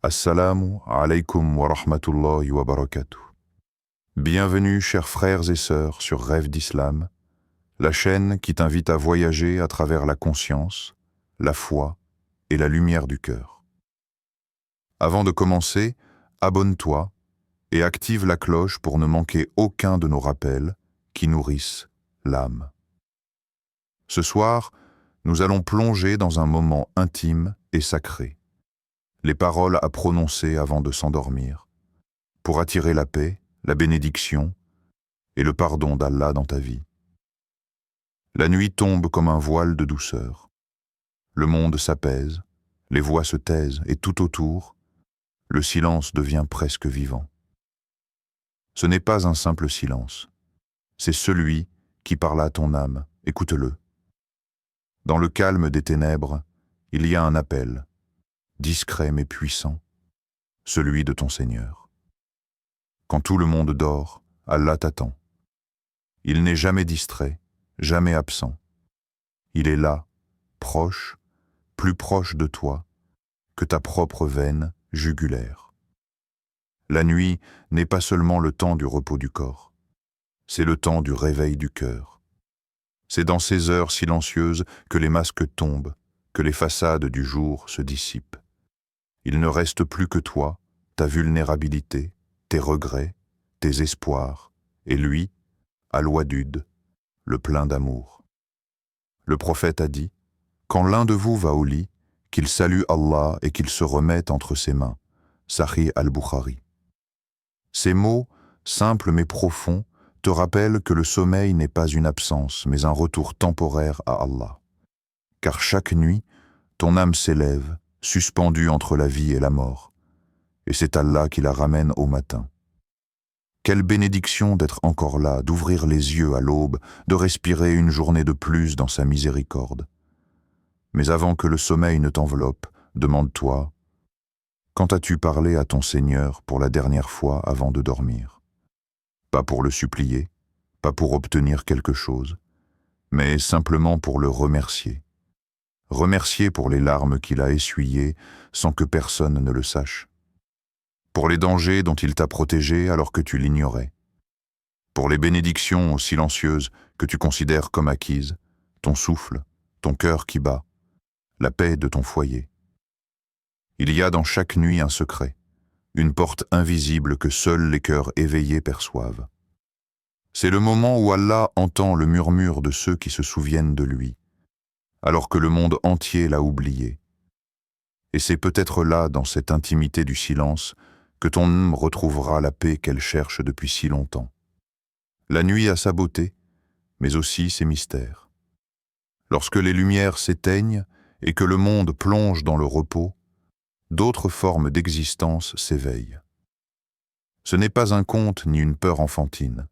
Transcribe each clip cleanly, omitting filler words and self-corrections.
Assalamu alaikum wa rahmatullahi wa barakatuh. Bienvenue, chers frères et sœurs, sur Rêve d'Islam, la chaîne qui t'invite à voyager à travers la conscience, la foi et la lumière du cœur. Avant de commencer, abonne-toi et active la cloche pour ne manquer aucun de nos rappels qui nourrissent l'âme. Ce soir, nous allons plonger dans un moment intime et sacré. Les paroles à prononcer avant de s'endormir, pour attirer la paix, la bénédiction et le pardon d'Allah dans ta vie. La nuit tombe comme un voile de douceur. Le monde s'apaise, les voix se taisent et tout autour, le silence devient presque vivant. Ce n'est pas un simple silence, c'est celui qui parle à ton âme, écoute-le. Dans le calme des ténèbres, il y a un appel, discret mais puissant, celui de ton Seigneur. Quand tout le monde dort, Allah t'attend. Il n'est jamais distrait, jamais absent. Il est là, proche, plus proche de toi que ta propre veine jugulaire. La nuit n'est pas seulement le temps du repos du corps, c'est le temps du réveil du cœur. C'est dans ces heures silencieuses que les masques tombent, que les façades du jour se dissipent. Il ne reste plus que toi, ta vulnérabilité, tes regrets, tes espoirs, et lui, Al-Wadud, le plein d'amour. Le prophète a dit, « Quand l'un de vous va au lit, qu'il salue Allah et qu'il se remette entre ses mains. » Sahih al-Bukhari. Ces mots, simples mais profonds, te rappellent que le sommeil n'est pas une absence, mais un retour temporaire à Allah. Car chaque nuit, ton âme s'élève, suspendue entre la vie et la mort, et c'est Allah qui la ramène au matin. Quelle bénédiction d'être encore là, d'ouvrir les yeux à l'aube, de respirer une journée de plus dans sa miséricorde. Mais avant que le sommeil ne t'enveloppe, demande-toi, quand as-tu parlé à ton Seigneur pour la dernière fois avant de dormir? Pas pour le supplier, pas pour obtenir quelque chose, mais simplement pour le remercier. Remercier pour les larmes qu'il a essuyées sans que personne ne le sache. Pour les dangers dont il t'a protégé alors que tu l'ignorais. Pour les bénédictions silencieuses que tu considères comme acquises, ton souffle, ton cœur qui bat, la paix de ton foyer. Il y a dans chaque nuit un secret, une porte invisible que seuls les cœurs éveillés perçoivent. C'est le moment où Allah entend le murmure de ceux qui se souviennent de lui, alors que le monde entier l'a oublié. Et c'est peut-être là, dans cette intimité du silence, que ton âme retrouvera la paix qu'elle cherche depuis si longtemps. La nuit a sa beauté, mais aussi ses mystères. Lorsque les lumières s'éteignent et que le monde plonge dans le repos, d'autres formes d'existence s'éveillent. Ce n'est pas un conte ni une peur enfantine.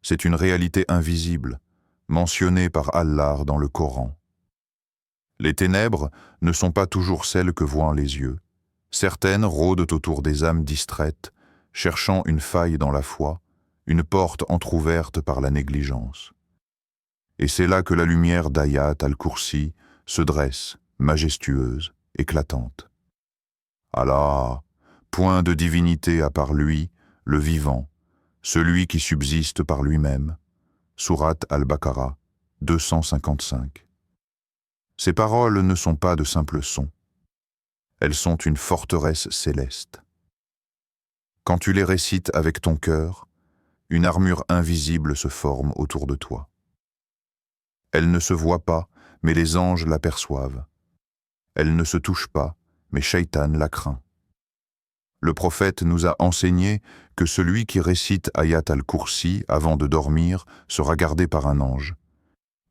C'est une réalité invisible, mentionnée par Allah dans le Coran. Les ténèbres ne sont pas toujours celles que voient les yeux. Certaines rôdent autour des âmes distraites, cherchant une faille dans la foi, une porte entr'ouverte par la négligence. Et c'est là que la lumière d'Ayat al-Kursi se dresse, majestueuse, éclatante. Allah, point de divinité à part lui, le vivant, celui qui subsiste par lui-même. Sourate al-Baqarah, 255. Ces paroles ne sont pas de simples sons. Elles sont une forteresse céleste. Quand tu les récites avec ton cœur, une armure invisible se forme autour de toi. Elle ne se voit pas, mais les anges l'aperçoivent. Elle ne se touche pas, mais Shaitan la craint. Le prophète nous a enseigné que celui qui récite Ayat al-Kursi avant de dormir sera gardé par un ange,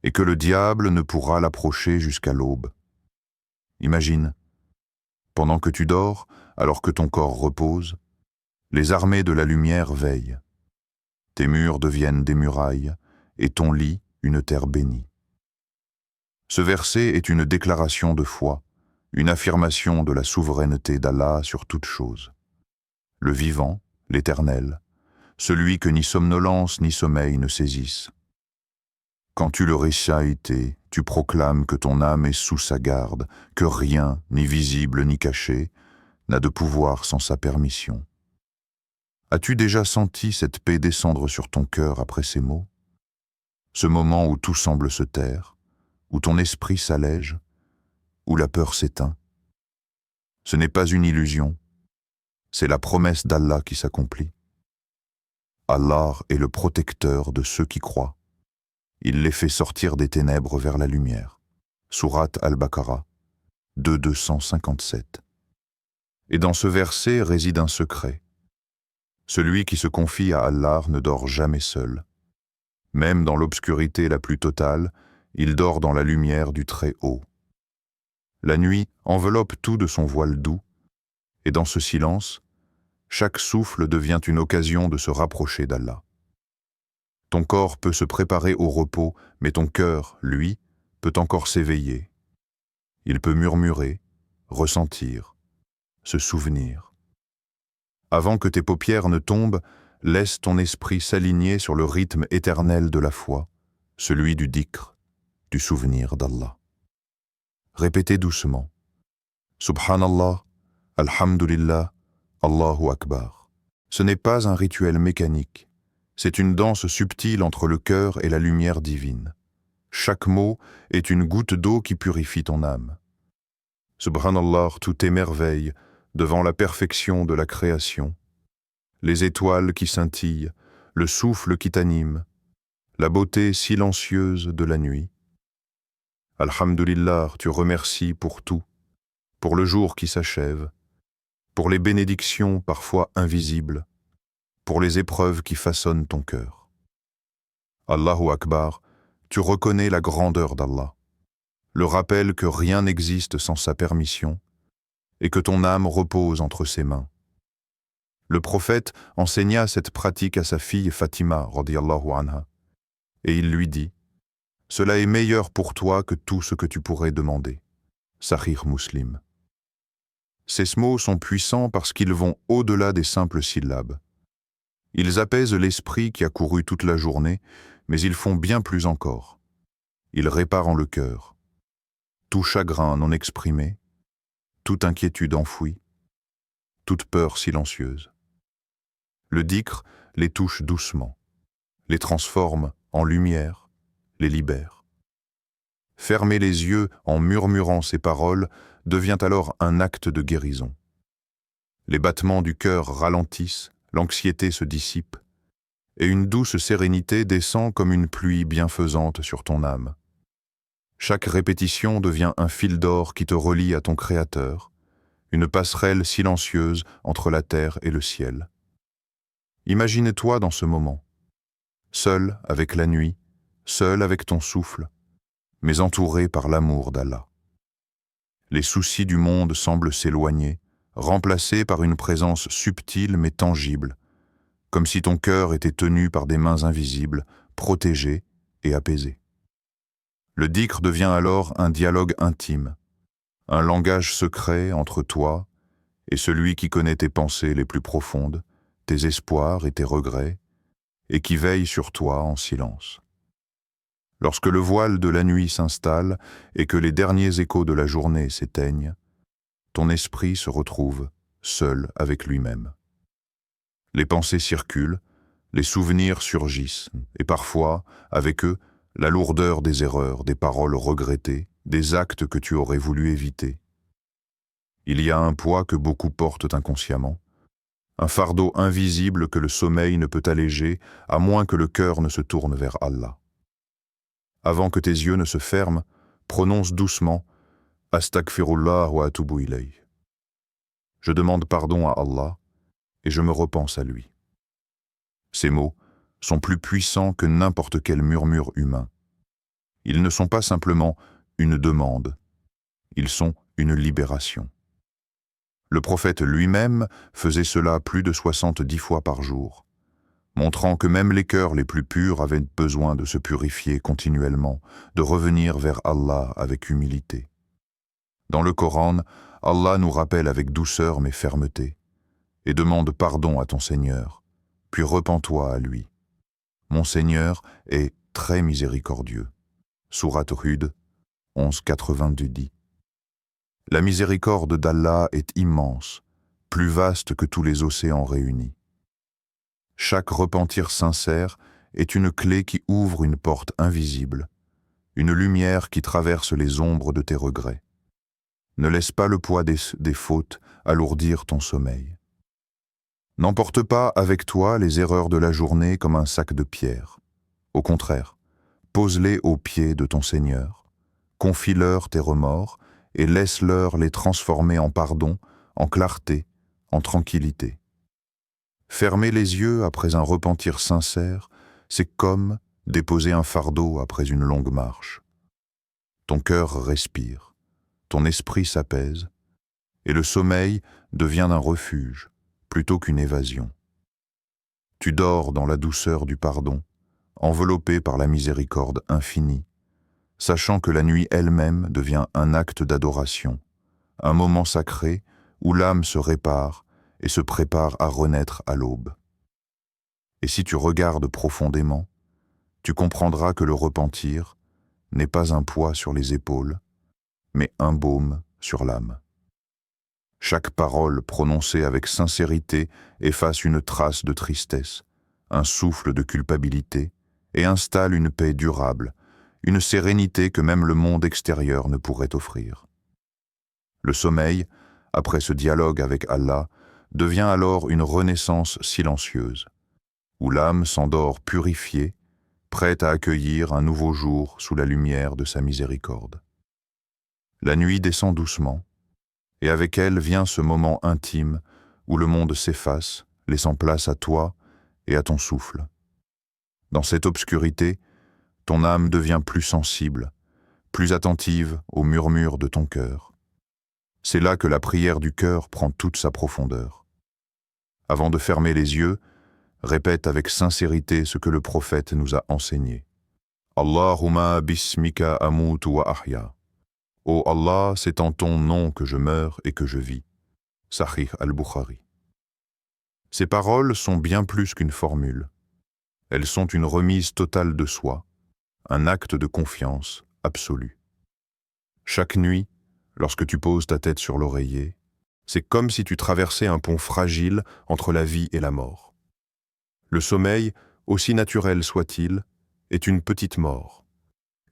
et que le diable ne pourra l'approcher jusqu'à l'aube. Imagine, pendant que tu dors, alors que ton corps repose, les armées de la lumière veillent. Tes murs deviennent des murailles, et ton lit une terre bénie. Ce verset est une déclaration de foi, une affirmation de la souveraineté d'Allah sur toute chose. Le vivant, l'éternel, celui que ni somnolence ni sommeil ne saisissent. Quand tu le récites, tu proclames que ton âme est sous sa garde, que rien, ni visible ni caché, n'a de pouvoir sans sa permission. As-tu déjà senti cette paix descendre sur ton cœur après ces mots? Ce moment où tout semble se taire, où ton esprit s'allège, où la peur s'éteint? Ce n'est pas une illusion, c'est la promesse d'Allah qui s'accomplit. Allah est le protecteur de ceux qui croient. Il les fait sortir des ténèbres vers la lumière. Sourate Al-Baqarah 2:257. Et dans ce verset réside un secret. Celui qui se confie à Allah ne dort jamais seul. Même dans l'obscurité la plus totale, il dort dans la lumière du Très-Haut. La nuit enveloppe tout de son voile doux, et dans ce silence, chaque souffle devient une occasion de se rapprocher d'Allah. Ton corps peut se préparer au repos, mais ton cœur, lui, peut encore s'éveiller. Il peut murmurer, ressentir, se souvenir. Avant que tes paupières ne tombent, laisse ton esprit s'aligner sur le rythme éternel de la foi, celui du dhikr, du souvenir d'Allah. Répétez doucement. Subhanallah, Alhamdulillah, Allahu Akbar. Ce n'est pas un rituel mécanique, c'est une danse subtile entre le cœur et la lumière divine. Chaque mot est une goutte d'eau qui purifie ton âme. Subhanallah, tout émerveille devant la perfection de la création. Les étoiles qui scintillent, le souffle qui t'anime, la beauté silencieuse de la nuit. Alhamdulillah, tu remercies pour tout, pour le jour qui s'achève, pour les bénédictions parfois invisibles, pour les épreuves qui façonnent ton cœur. Allahu Akbar, tu reconnais la grandeur d'Allah, le rappel que rien n'existe sans sa permission et que ton âme repose entre ses mains. Le prophète enseigna cette pratique à sa fille Fatima, radiyallahu anha, et il lui dit « Cela est meilleur pour toi que tout ce que tu pourrais demander. » Sahih Muslim. Ces mots sont puissants parce qu'ils vont au-delà des simples syllabes. Ils apaisent l'esprit qui a couru toute la journée, mais ils font bien plus encore. Ils réparent le cœur. Tout chagrin non exprimé, toute inquiétude enfouie, toute peur silencieuse. Le dhikr les touche doucement, les transforme en lumière, les libère. Fermer les yeux en murmurant ces paroles devient alors un acte de guérison. Les battements du cœur ralentissent, l'anxiété se dissipe, et une douce sérénité descend comme une pluie bienfaisante sur ton âme. Chaque répétition devient un fil d'or qui te relie à ton Créateur, une passerelle silencieuse entre la terre et le ciel. Imagine-toi dans ce moment, seul avec la nuit, seul avec ton souffle, mais entouré par l'amour d'Allah. Les soucis du monde semblent s'éloigner, remplacés par une présence subtile mais tangible, comme si ton cœur était tenu par des mains invisibles, protégé et apaisé. Le dhikr devient alors un dialogue intime, un langage secret entre toi et celui qui connaît tes pensées les plus profondes, tes espoirs et tes regrets, et qui veille sur toi en silence. Lorsque le voile de la nuit s'installe et que les derniers échos de la journée s'éteignent, ton esprit se retrouve seul avec lui-même. Les pensées circulent, les souvenirs surgissent, et parfois, avec eux, la lourdeur des erreurs, des paroles regrettées, des actes que tu aurais voulu éviter. Il y a un poids que beaucoup portent inconsciemment, un fardeau invisible que le sommeil ne peut alléger à moins que le cœur ne se tourne vers Allah. Avant que tes yeux ne se ferment, prononce doucement « Astaghfirullah wa atubu ilayh ». Je demande pardon à Allah et je me repense à lui. Ces mots sont plus puissants que n'importe quel murmure humain. Ils ne sont pas simplement une demande, ils sont une libération. Le prophète lui-même faisait cela plus de 70 fois par jour, montrant que même les cœurs les plus purs avaient besoin de se purifier continuellement, de revenir vers Allah avec humilité. Dans le Coran, Allah nous rappelle avec douceur mais fermeté, et demande pardon à ton Seigneur, puis repens-toi à lui. Mon Seigneur est très miséricordieux. Sourate Hud 11:90 dit. La miséricorde d'Allah est immense, plus vaste que tous les océans réunis. Chaque repentir sincère est une clé qui ouvre une porte invisible, une lumière qui traverse les ombres de tes regrets. Ne laisse pas le poids des fautes alourdir ton sommeil. N'emporte pas avec toi les erreurs de la journée comme un sac de pierres. Au contraire, pose-les aux pieds de ton Seigneur, confie-leur tes remords et laisse-leur les transformer en pardon, en clarté, en tranquillité. Fermer les yeux après un repentir sincère, c'est comme déposer un fardeau après une longue marche. Ton cœur respire, ton esprit s'apaise, et le sommeil devient un refuge plutôt qu'une évasion. Tu dors dans la douceur du pardon, enveloppé par la miséricorde infinie, sachant que la nuit elle-même devient un acte d'adoration, un moment sacré où l'âme se répare et se prépare à renaître à l'aube. Et si tu regardes profondément, tu comprendras que le repentir n'est pas un poids sur les épaules, mais un baume sur l'âme. Chaque parole prononcée avec sincérité efface une trace de tristesse, un souffle de culpabilité et installe une paix durable, une sérénité que même le monde extérieur ne pourrait offrir. Le sommeil, après ce dialogue avec Allah, devient alors une renaissance silencieuse, où l'âme s'endort purifiée, prête à accueillir un nouveau jour sous la lumière de sa miséricorde. La nuit descend doucement, et avec elle vient ce moment intime où le monde s'efface, laissant place à toi et à ton souffle. Dans cette obscurité, ton âme devient plus sensible, plus attentive aux murmures de ton cœur. C'est là que la prière du cœur prend toute sa profondeur. Avant de fermer les yeux, répète avec sincérité ce que le prophète nous a enseigné. Allahumma bismika amutu wa ahya. Ô Allah, c'est en ton nom que je meurs et que je vis. Sahih al-Bukhari. Ces paroles sont bien plus qu'une formule. Elles sont une remise totale de soi, un acte de confiance absolue. Chaque nuit, lorsque tu poses ta tête sur l'oreiller, c'est comme si tu traversais un pont fragile entre la vie et la mort. Le sommeil, aussi naturel soit-il, est une petite mort.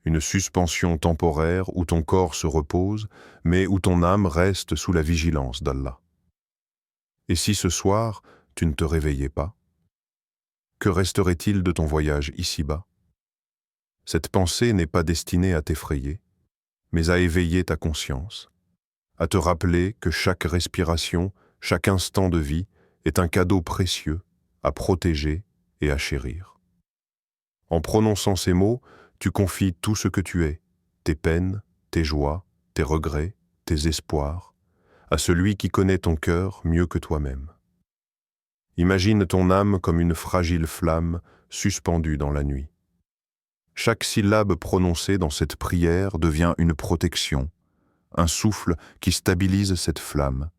Une suspension temporaire où ton corps se repose, mais où ton âme reste sous la vigilance d'Allah. Et si ce soir, tu ne te réveillais pas, que resterait-il de ton voyage ici-bas? Cette pensée n'est pas destinée à t'effrayer, mais à éveiller ta conscience, à te rappeler que chaque respiration, chaque instant de vie est un cadeau précieux à protéger et à chérir. En prononçant ces mots, tu confies tout ce que tu es, tes peines, tes joies, tes regrets, tes espoirs, à celui qui connaît ton cœur mieux que toi-même. Imagine ton âme comme une fragile flamme suspendue dans la nuit. Chaque syllabe prononcée dans cette prière devient une protection, un souffle qui stabilise cette flamme,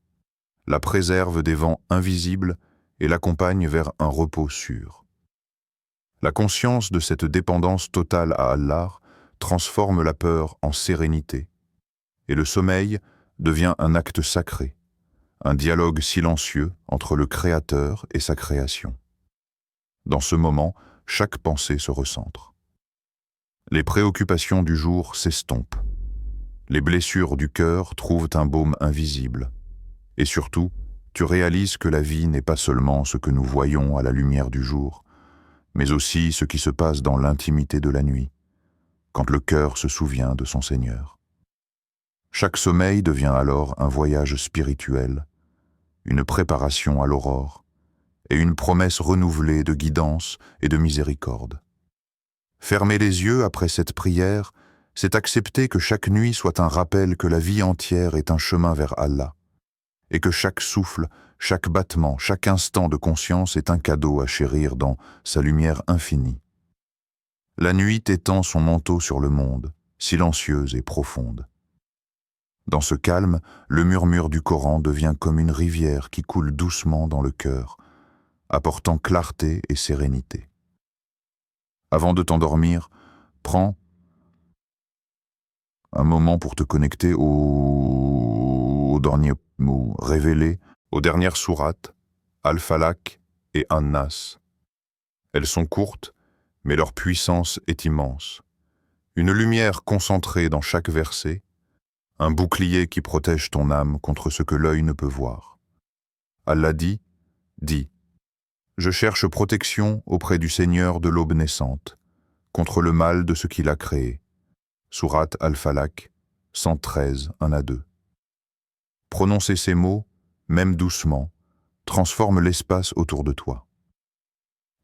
la préserve des vents invisibles et l'accompagne vers un repos sûr. La conscience de cette dépendance totale à Allah transforme la peur en sérénité, et le sommeil devient un acte sacré, un dialogue silencieux entre le Créateur et sa création. Dans ce moment, chaque pensée se recentre. Les préoccupations du jour s'estompent. Les blessures du cœur trouvent un baume invisible. Et surtout, tu réalises que la vie n'est pas seulement ce que nous voyons à la lumière du jour, mais aussi ce qui se passe dans l'intimité de la nuit, quand le cœur se souvient de son Seigneur. Chaque sommeil devient alors un voyage spirituel, une préparation à l'aurore, et une promesse renouvelée de guidance et de miséricorde. Fermer les yeux après cette prière, c'est accepter que chaque nuit soit un rappel que la vie entière est un chemin vers Allah, et que chaque souffle, chaque battement, chaque instant de conscience est un cadeau à chérir dans sa lumière infinie. La nuit étend son manteau sur le monde, silencieuse et profonde. Dans ce calme, le murmure du Coran devient comme une rivière qui coule doucement dans le cœur, apportant clarté et sérénité. Avant de t'endormir, prends un moment pour te connecter au dernier mot révélé, aux dernières sourates, Al-Falaq et An-Nas. Elles sont courtes, mais leur puissance est immense. Une lumière concentrée dans chaque verset, un bouclier qui protège ton âme contre ce que l'œil ne peut voir. Allah dit, je cherche protection auprès du Seigneur de l'aube naissante, contre le mal de ce qu'il a créé. Sourate Al-Falaq, 113, 1 à 2. Prononcer ces mots, même doucement, transforme l'espace autour de toi.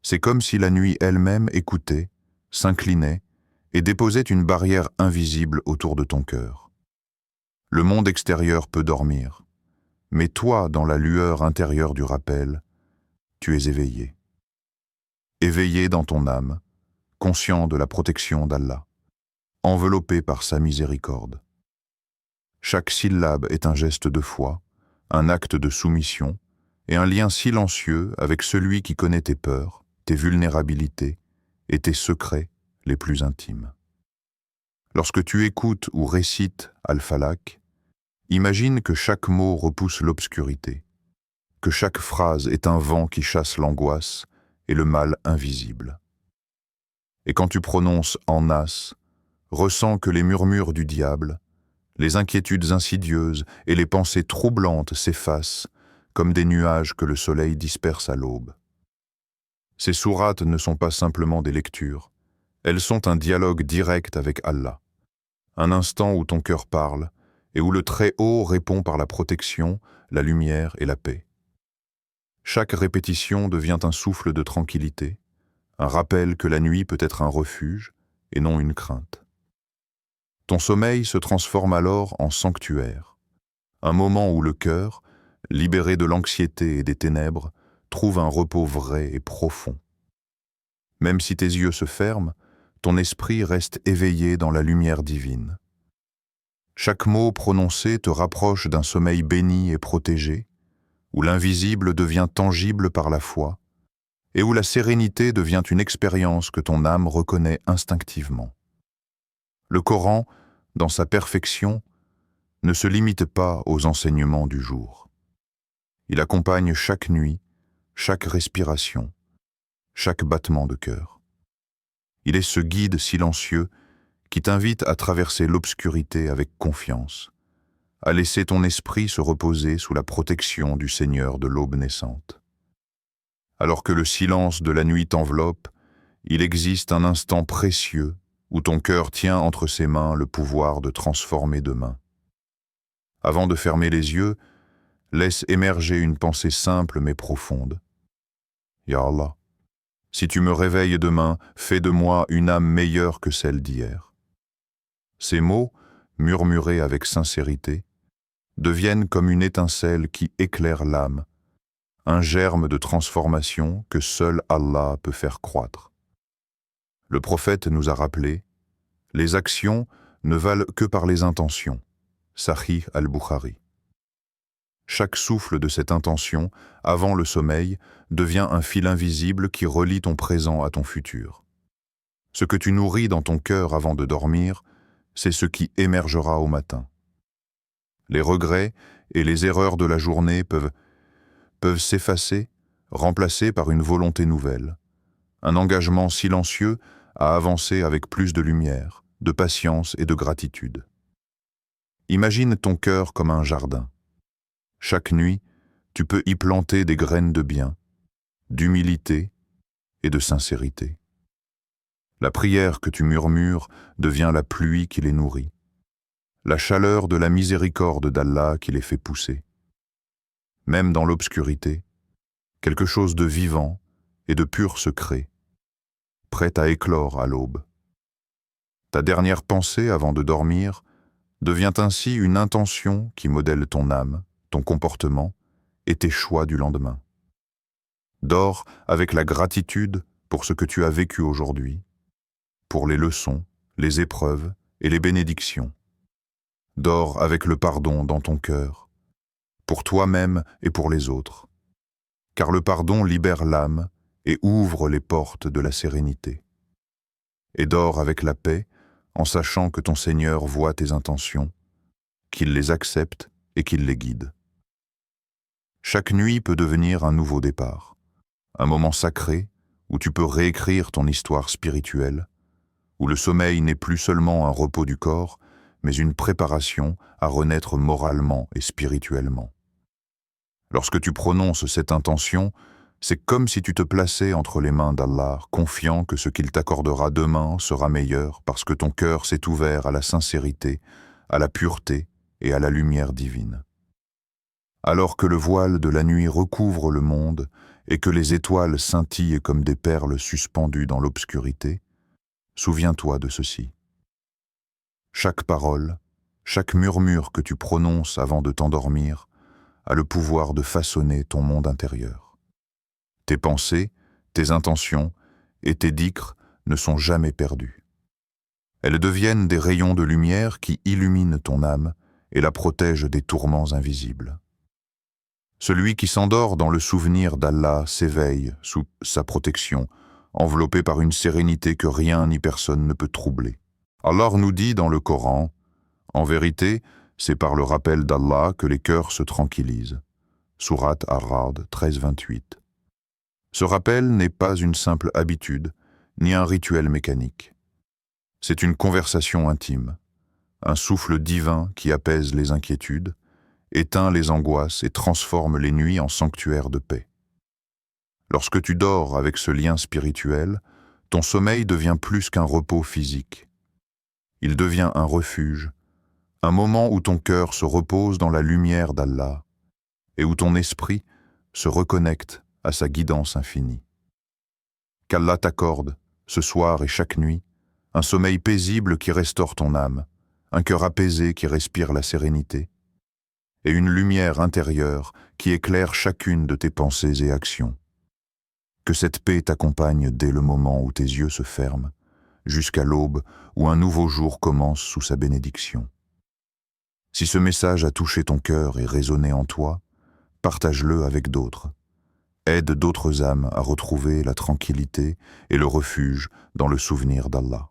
C'est comme si la nuit elle-même écoutait, s'inclinait et déposait une barrière invisible autour de ton cœur. Le monde extérieur peut dormir, mais toi, dans la lueur intérieure du rappel, tu es éveillé. Éveillé dans ton âme, conscient de la protection d'Allah, enveloppé par sa miséricorde. Chaque syllabe est un geste de foi, un acte de soumission et un lien silencieux avec celui qui connaît tes peurs, tes vulnérabilités et tes secrets les plus intimes. Lorsque tu écoutes ou récites Al-Falaq, imagine que chaque mot repousse l'obscurité, que chaque phrase est un vent qui chasse l'angoisse et le mal invisible. Et quand tu prononces An-Nas, ressens que les murmures du diable, les inquiétudes insidieuses et les pensées troublantes s'effacent comme des nuages que le soleil disperse à l'aube. Ces sourates ne sont pas simplement des lectures, elles sont un dialogue direct avec Allah, un instant où ton cœur parle et où le Très-Haut répond par la protection, la lumière et la paix. Chaque répétition devient un souffle de tranquillité, un rappel que la nuit peut être un refuge et non une crainte. Ton sommeil se transforme alors en sanctuaire, un moment où le cœur, libéré de l'anxiété et des ténèbres, trouve un repos vrai et profond. Même si tes yeux se ferment, ton esprit reste éveillé dans la lumière divine. Chaque mot prononcé te rapproche d'un sommeil béni et protégé, où l'invisible devient tangible par la foi, et où la sérénité devient une expérience que ton âme reconnaît instinctivement. Le Coran, dans sa perfection, ne se limite pas aux enseignements du jour. Il accompagne chaque nuit, chaque respiration, chaque battement de cœur. Il est ce guide silencieux qui t'invite à traverser l'obscurité avec confiance, à laisser ton esprit se reposer sous la protection du Seigneur de l'aube naissante. Alors que le silence de la nuit t'enveloppe, il existe un instant précieux où ton cœur tient entre ses mains le pouvoir de transformer demain. Avant de fermer les yeux, laisse émerger une pensée simple mais profonde. Ya Allah, si tu me réveilles demain, fais de moi une âme meilleure que celle d'hier. Ces mots, murmurés avec sincérité, deviennent comme une étincelle qui éclaire l'âme, un germe de transformation que seul Allah peut faire croître. Le prophète nous a rappelé, les actions ne valent que par les intentions. Sahih al-Bukhari. Chaque souffle de cette intention, avant le sommeil, devient un fil invisible qui relie ton présent à ton futur. Ce que tu nourris dans ton cœur avant de dormir, c'est ce qui émergera au matin. Les regrets et les erreurs de la journée peuvent s'effacer, remplacés par une volonté nouvelle, un engagement silencieux à avancer avec plus de lumière, de patience et de gratitude. Imagine ton cœur comme un jardin. Chaque nuit, tu peux y planter des graines de bien, d'humilité et de sincérité. La prière que tu murmures devient la pluie qui les nourrit, la chaleur de la miséricorde d'Allah qui les fait pousser. Même dans l'obscurité, quelque chose de vivant et de pur se crée, prêt à éclore à l'aube. Ta dernière pensée avant de dormir devient ainsi une intention qui modèle ton âme, ton comportement et tes choix du lendemain. Dors avec la gratitude pour ce que tu as vécu aujourd'hui, pour les leçons, les épreuves et les bénédictions. Dors avec le pardon dans ton cœur, pour toi-même et pour les autres, car le pardon libère l'âme et ouvre les portes de la sérénité. Et dors avec la paix, en sachant que ton Seigneur voit tes intentions, qu'il les accepte et qu'il les guide. Chaque nuit peut devenir un nouveau départ, un moment sacré où tu peux réécrire ton histoire spirituelle, où le sommeil n'est plus seulement un repos du corps, mais une préparation à renaître moralement et spirituellement. Lorsque tu prononces cette intention, c'est comme si tu te plaçais entre les mains d'Allah, confiant que ce qu'il t'accordera demain sera meilleur parce que ton cœur s'est ouvert à la sincérité, à la pureté et à la lumière divine. Alors que le voile de la nuit recouvre le monde et que les étoiles scintillent comme des perles suspendues dans l'obscurité, souviens-toi de ceci. Chaque parole, chaque murmure que tu prononces avant de t'endormir a le pouvoir de façonner ton monde intérieur. Tes pensées, tes intentions et tes dhikrs ne sont jamais perdus. Elles deviennent des rayons de lumière qui illuminent ton âme et la protègent des tourments invisibles. Celui qui s'endort dans le souvenir d'Allah s'éveille sous sa protection, enveloppé par une sérénité que rien ni personne ne peut troubler. Allah nous dit dans le Coran, « En vérité, c'est par le rappel d'Allah que les cœurs se tranquillisent. » Sourate Ar-Ra'd 13-28. Ce rappel n'est pas une simple habitude, ni un rituel mécanique. C'est une conversation intime, un souffle divin qui apaise les inquiétudes, éteint les angoisses et transforme les nuits en sanctuaires de paix. Lorsque tu dors avec ce lien spirituel, ton sommeil devient plus qu'un repos physique. Il devient un refuge, un moment où ton cœur se repose dans la lumière d'Allah et où ton esprit se reconnecte à sa guidance infinie. Qu'Allah t'accorde, ce soir et chaque nuit, un sommeil paisible qui restaure ton âme, un cœur apaisé qui respire la sérénité, et une lumière intérieure qui éclaire chacune de tes pensées et actions. Que cette paix t'accompagne dès le moment où tes yeux se ferment, jusqu'à l'aube où un nouveau jour commence sous sa bénédiction. Si ce message a touché ton cœur et résonné en toi, partage-le avec d'autres. Aide d'autres âmes à retrouver la tranquillité et le refuge dans le souvenir d'Allah.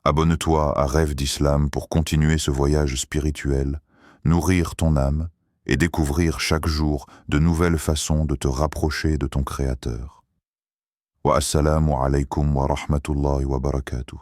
Abonne-toi à Rêve d'Islam pour continuer ce voyage spirituel, nourrir ton âme et découvrir chaque jour de nouvelles façons de te rapprocher de ton Créateur. Wa assalamu alaykum wa rahmatullahi wa barakatuh.